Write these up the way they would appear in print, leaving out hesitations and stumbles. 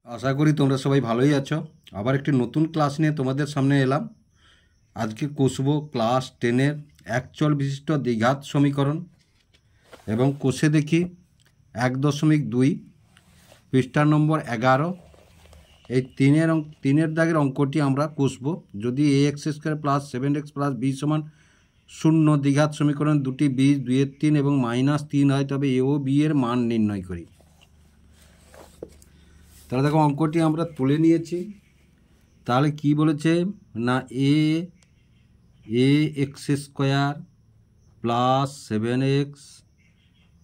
আশা করি তোমরা সবাই ভালোই আছো। আবার একটি নতুন ক্লাস নিয়ে তোমাদের সামনে এলাম। আজকে কষবো ক্লাস 10-এর একচল বিশিষ্ট দ্বিঘাত সমীকরণ এবং কষে দেখি 1.2 পৃষ্ঠা নম্বর 11। এই তিনের দাগের অঙ্কটি আমরা কষবো। যদি ax² plus 7x plus b সমান 0 দ্বিঘাত সমীকরণ দুটি বীজ 2-3 এবং -3 হয়, তবে a ও b এর মান নির্ণয় করি। তাহলে দেখো অঙ্কটি আমরা তুলে নিয়েছি। তাহলে কি বলেছে না, ax² plus 7x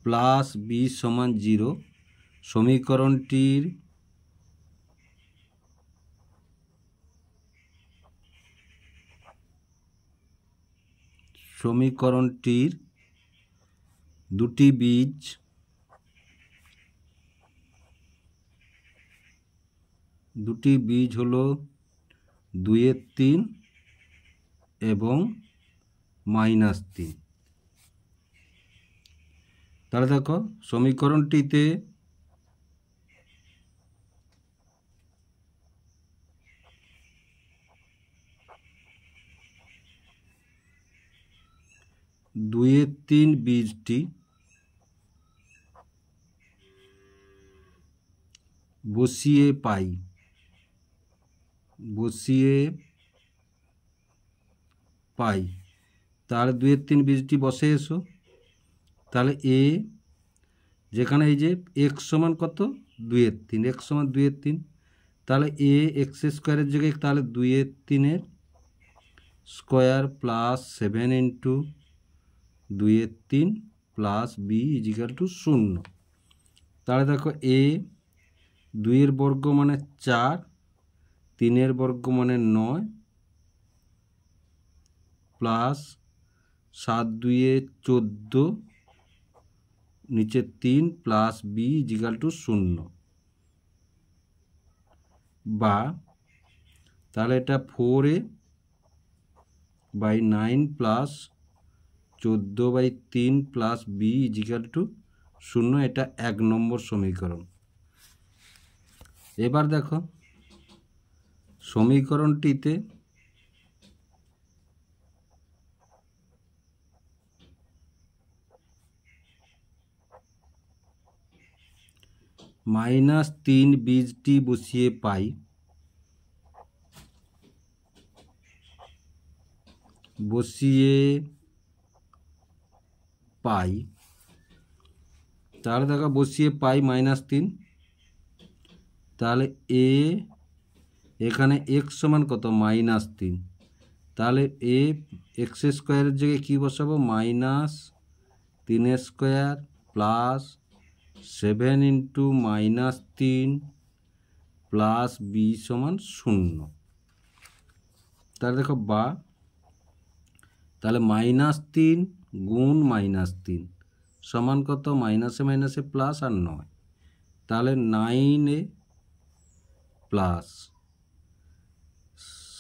plus b সমান 0 সমীকরণটির দুটি বীজ হলো 2-3 এবং -3। তাহলে দেখো সমীকরণটিতে দুইয়ের তিন বীজটি বসিয়ে পাই। তাহলে 2-3 বীজটি বসে এসো। তাহলে এ যেখানে এই যে এক্স সমান কত 2-3, এক্স সমান 2-3, তাহলে ax² জায়গায় তাহলে 2-3 square plus 7 into 2-3 plus B is equal to 0। তাহলে দেখো 2 বর্গ মানে 4, 3 বর্গ মানে 9 প্লাস 7-2 14, নিচে 3 প্লাস বি ইজিক্যাল টু 0। বা তাহলে এটা 4a/9 plus 14/3 plus B is equal to 0। এটা 1 নম্বর সমীকরণ। এবার দেখো সমীকরণটিতে -3 বীজটি বসিয়ে পাই। তাহলে দেখো বসিয়ে পাই -3। তাহলে এখানে x সমান কত -3, তাহলে ax² জায়গায় কী বসাবো -3² প্লাস 7 ইন্টু -3 প্লাস বি সমান 0। তাহলে দেখো তাহলে -3 গুণ -3 সমান কত মাইনাসে মাইনাসে প্লাস আর 9। তাহলে 9a প্লাস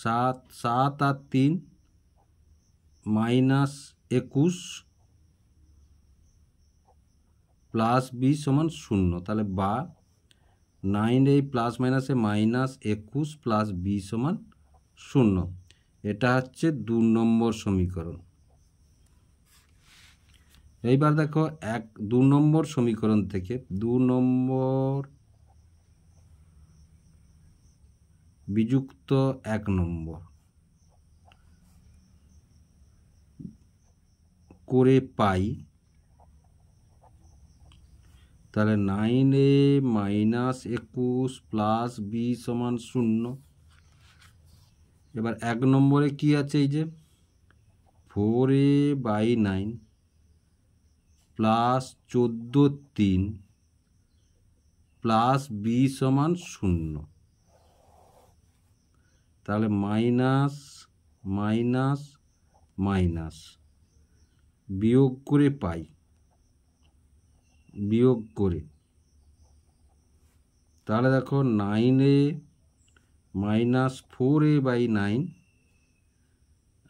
7 আর 3 -21 প্লাস বি সমান 0। তাহলে 9a প্লাস মাইনাসে -21 প্লাস বি সমান 0। এটা হচ্ছে 2 নম্বর সমীকরণ। এইবার দেখো 2 নম্বর সমীকরণ থেকে 2 নম্বর বিযুক্ত 1 নম্বর করে পাই। তাহলে 9a -21 প্লাস বি সমান 0। এবার 1 নম্বরে কি আছে, এই যে 4a/9 প্লাস 14/3 প্লাস বি সমান 0। তাহলে মাইনাস মাইনাস মাইনাস বিয়োগ করে পাই, তাহলে দেখো 9a -4a/9,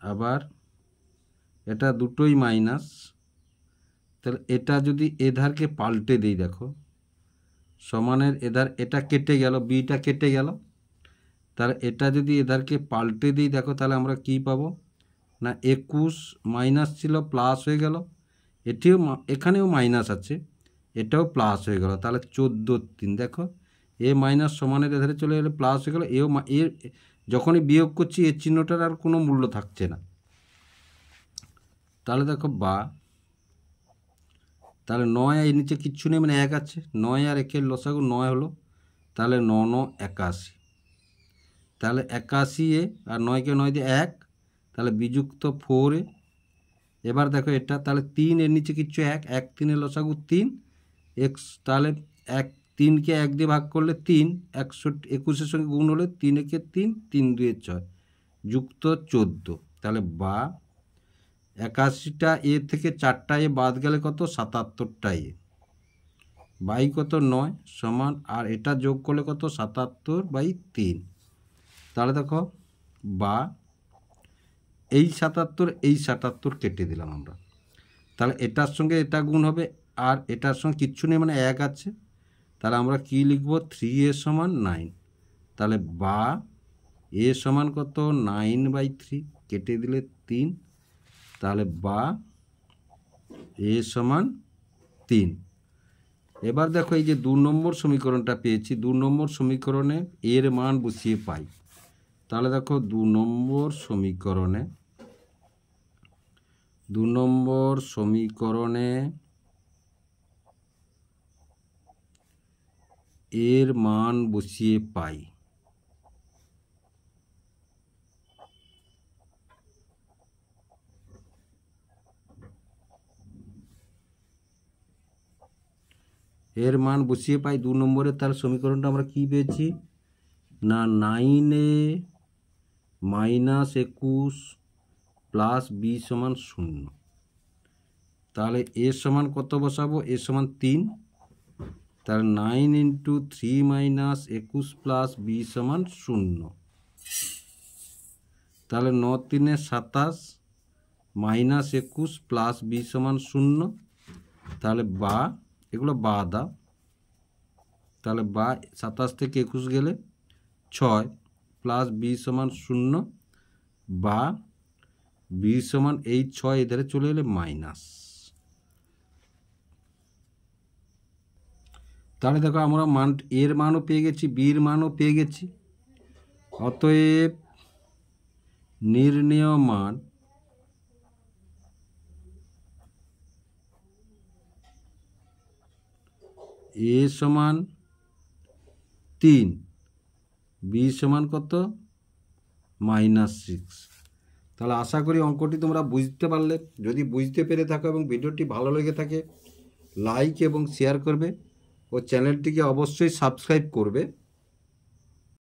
আবার এটা দুটোই মাইনাস। তাহলে এটা যদি এধারকে পাল্টে দিই, দেখো সমানের এধার এটা কেটে গেল, বিটা কেটে গেল, তাহলে এটা যদি এধারকে পাল্টে দিই দেখো তাহলে আমরা কি পাবো না 21 মাইনাস ছিল প্লাস হয়ে গেল, এটিও এখানেও মাইনাস আছে, এটাও প্লাস হয়ে গেল, তাহলে 14/3 দেখো এ মাইনাস সমানের এধারে চলে গেলে প্লাস হয়ে গেল, এর যখনই বিয়োগ করছি এর চিহ্নটার আর কোনো মূল্য থাকছে না। তাহলে দেখো বা তাহলে 9 এর নিচে কিচ্ছু নেই মানে 1 আছে, 9 আর 1-এর লসাগু 9 হলো, তাহলে 9 9 81, তাহলে 81 আর 9কে 9 দিয়ে 1, তাহলে বিযুক্ত 4 এবার দেখো এটা তাহলে 3 এর নিচে কিচ্ছু 1 1 3-এর লসাগু 3 x, তাহলে 1 3কে 1 দিয়ে ভাগ করলে 3, 21-এর সঙ্গে গুণ হলে 3 একে 3 3 2 6 যুক্ত 14, তাহলে বা 81টা এ থেকে 4টা এ বাদ গেলে কত 77টা এ, বাই কত 9 সমান, আর এটা যোগ করলে কত 77/3, তাহলে দেখো বা এই 77 এই 77 কেটে দিলাম আমরা, তাহলে এটার সঙ্গে এটা গুণ হবে আর এটার সঙ্গে কিচ্ছু নেই মানে 1 আছে, তাহলে আমরা কি লিখব 3a সমান 9, তাহলে বা এ সমান কত 9/3 কেটে দিলে 3, তাহলে বা এ সমান 3। এবার দেখো এই যে 2 নম্বর সমীকরণটা পেয়েছি, 2 নম্বর সমীকরণে এর মান বসিয়ে পাই, তাহলে দেখো 2 নম্বর সমীকরণে এর মান বসিয়ে পাই, এর মান বসিয়ে পাই 2 নম্বরে, তার সমীকরণটা আমরা কি পেয়েছি না 9a - 21 প্লাস বি সমান 0, তাহলে এ সমান কত বসাবো এ সমান 3, তাহলে 9 × 3 - 21 প্লাস বি সমান 0, তাহলে 9 3 27 - 21 প্লাস বি সমান 0, তাহলে বা এগুলো বা দাও, তাহলে বা 27 থেকে 21 গেলে 6 প্লাস বি সমান 0, বা বি সমান এই 6 এধারে চলে এলে মাইনাস, তাহলে দেখো আমরা মান এর মানও পেয়ে গেছি বির মানও পেয়ে গেছি, অতএব নির্ণেয় মান এ সমান 3, বি সমান কত -6। তাহলে আশা করি অঙ্কটি তোমরা বুঝতে পারলে, যদি বুঝতে পেরে থাকো এবং ভিডিওটি ভালো লেগে থাকে লাইক এবং শেয়ার করবে ও চ্যানেলটিকে অবশ্যই সাবস্ক্রাইব করবে।